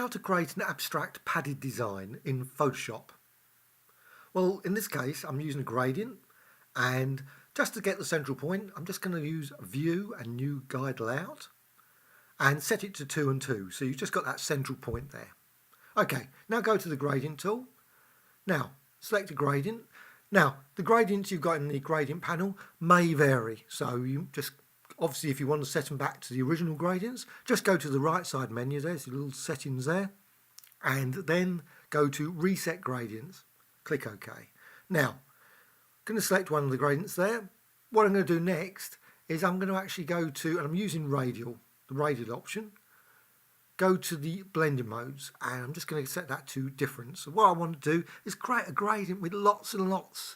How to create an abstract padded design in Photoshop. Well, in this case, I'm using a gradient, and just to get the central point, I'm just going to use View and New Guide Layout and set it to 2 and 2. So you've just got that central point there. Okay, now go to the gradient tool. Now, select a gradient. Now, the gradients you've got in the gradient panel may vary. So you just, obviously, if you want to set them back to the original gradients, just go to the right side menu. There's the little settings there. And then go to Reset Gradients. Click OK. Now, I'm going to select one of the gradients there. What I'm going to do next is I'm going to actually go to, and I'm using radial, the radial option. Go to the blending modes, and I'm just going to set that to different. So what I want to do is create a gradient with lots and lots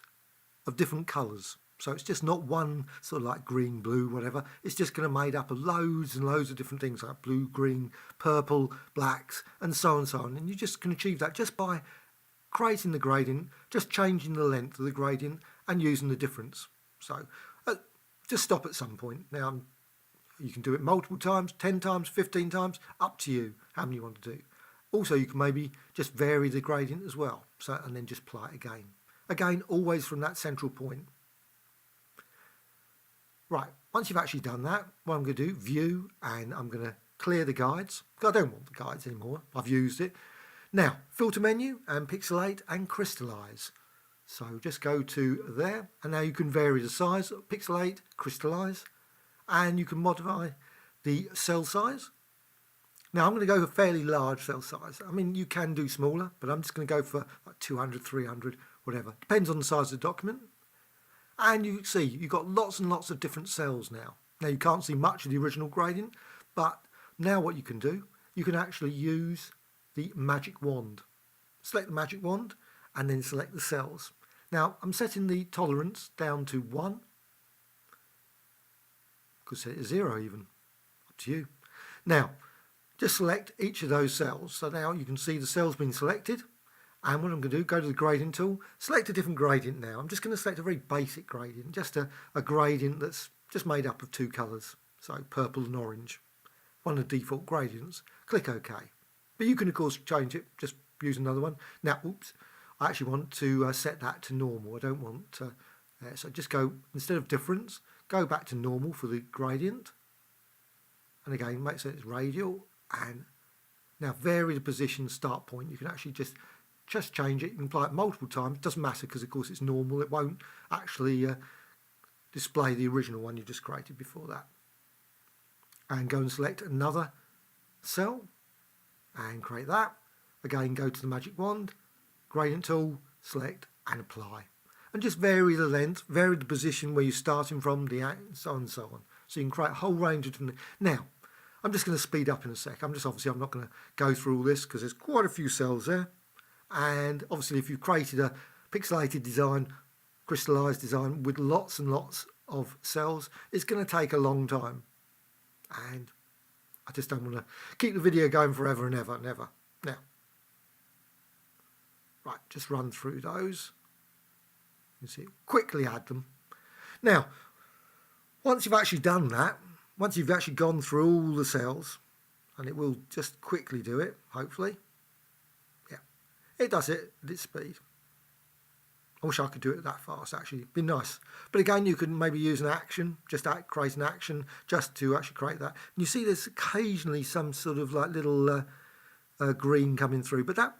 of different colours. So it's just not one sort of like green, blue, whatever. It's just going to be made up of loads and loads of different things like blue, green, purple, blacks, and so on and so on. And you just can achieve that just by creating the gradient, just changing the length of the gradient and using the difference. So just stop at some point. Now you can do it multiple times, 10 times, 15 times, up to you how many you want to do. Also, you can maybe just vary the gradient as well, so and then just apply it again. Again, always from that central point. Right, once you've actually done that, what I'm going to do, View, and I'm going to clear the guides. I don't want the guides anymore, I've used it. Now, Filter menu and Pixelate and Crystallize. So just go to there, and now you can vary the size, Pixelate, Crystallize, and you can modify the cell size. Now I'm going to go for fairly large cell size. I mean, you can do smaller, but I'm just going to go for like 200, 300, whatever. Depends on the size of the document. And you see, you've got lots and lots of different cells now. Now you can't see much of the original gradient, but now what you can do, you can actually use the magic wand. Select the magic wand and then select the cells. Now I'm setting the tolerance down to 1. Could set it to 0 even, up to you. Now, just select each of those cells. So now you can see the cells being selected. And what I'm going to do, go to the gradient tool, select a different gradient now. I'm just going to select a very basic gradient, just a gradient that's just made up of 2 colours. So purple and orange, one of the default gradients. Click OK. But you can of course change it, just use another one. Now, oops, I actually want to set that to normal. I don't want so just go, instead of difference, go back to normal for the gradient. And again, make sure it's radial. And now vary the position start point. You can actually just change it. You can apply it multiple times. It doesn't matter because of course it's normal. It won't actually display the original one you just created before that. And go and select another cell and create that. Again, go to the magic wand, gradient tool, select and apply. And just vary the length, vary the position where you're starting from, and so on and so on. So you can create a whole range of different. Now, I'm just going to speed up in a sec. I'm not going to go through all this because there's quite a few cells there. And obviously, if you've created a pixelated design, crystallized design with lots and lots of cells, it's going to take a long time. And I just don't want to keep the video going forever and ever and ever. Now, right, just run through those. You see, quickly add them. Now, once you've actually done that, once you've actually gone through all the cells, and it will just quickly do it, hopefully. Yeah, it does it at its speed. I wish I could do it that fast, actually. It'd be nice. But again, you can maybe use an action, just create an action, just to actually create that. And you see there's occasionally some sort of like little green coming through, but that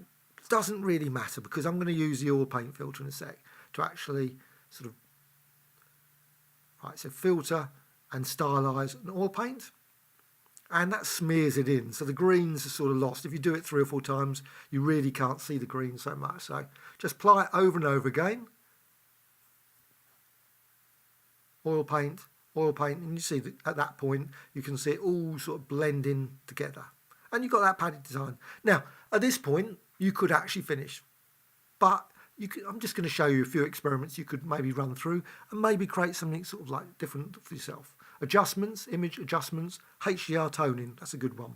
doesn't really matter because I'm going to use the oil paint filter in a sec to actually sort of, right, so filter and stylize an oil paint, and that smears it in. So the greens are sort of lost. If you do it 3 or 4 times, you really can't see the green so much. So just apply it over and over again. Oil paint, and you see that at that point, you can see it all sort of blending together. And you've got that padded design. Now, at this point, you could actually finish, but I'm just going to show you a few experiments you could maybe run through and maybe create something sort of like different for yourself. Adjustments, image adjustments, HDR toning, that's a good one.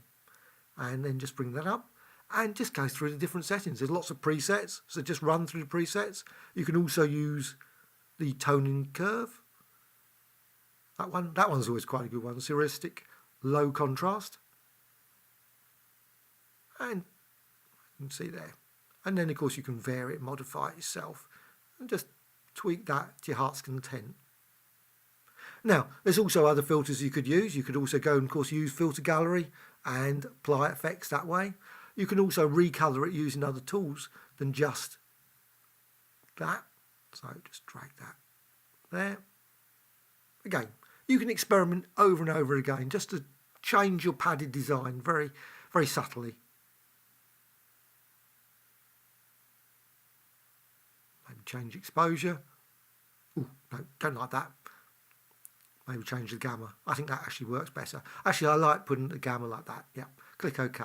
And then just bring that up and just go through the different settings. There's lots of presets, so just run through the presets. You can also use the toning curve. That one's always quite a good one. Heuristic, low contrast. And You can see there. And then of course you can vary it, modify it yourself, and just tweak that to your heart's content. Now, there's also other filters you could use. You could also go and, of course, use filter gallery and apply effects that way. You can also recolor it using other tools than just that. So just drag that there. Again, you can experiment over and over again just to change your padded design very, very subtly. Maybe change exposure. Oh, no, don't like that. Maybe change the gamma. I think that actually works better. Actually, I like putting the gamma like that. Yeah, click OK.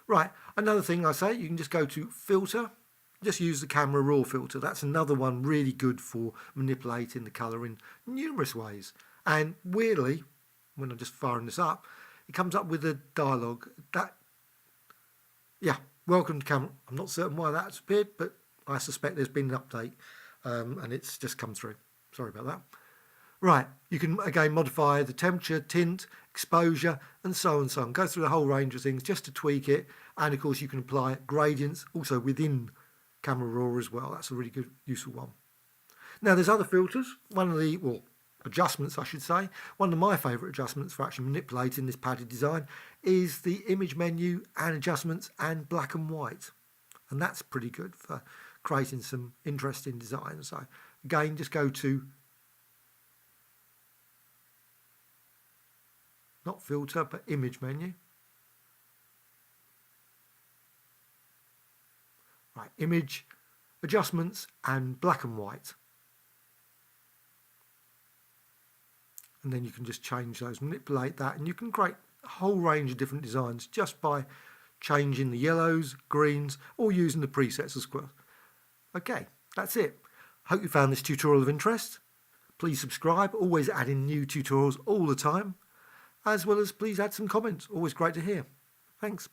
Right, another thing I say, you can just go to Filter. Just use the Camera Raw filter. That's another one really good for manipulating the colour in numerous ways. And weirdly, when I'm just firing this up, it comes up with a dialogue. Yeah, welcome to camera. I'm not certain why that's appeared, but I suspect there's been an update and it's just come through. Sorry about that. Right, you can again modify the temperature, tint, exposure, and so on and so on. Go through the whole range of things just to tweak it. And of course you can apply gradients also within Camera Raw as well. That's a really good, useful one. Now there's other filters. One of the, well, adjustments I should say. One of my favourite adjustments for actually manipulating this padded design is the image menu and adjustments and black and white. And that's pretty good for creating some interesting designs. So again, just go to, not filter, but image menu. Right, image, adjustments and black and white. And then you can just change those, manipulate that, and you can create a whole range of different designs just by changing the yellows, greens, or using the presets as well. Okay, that's it. Hope you found this tutorial of interest. Please subscribe, always adding new tutorials all the time, as well as please add some comments, always great to hear. Thanks.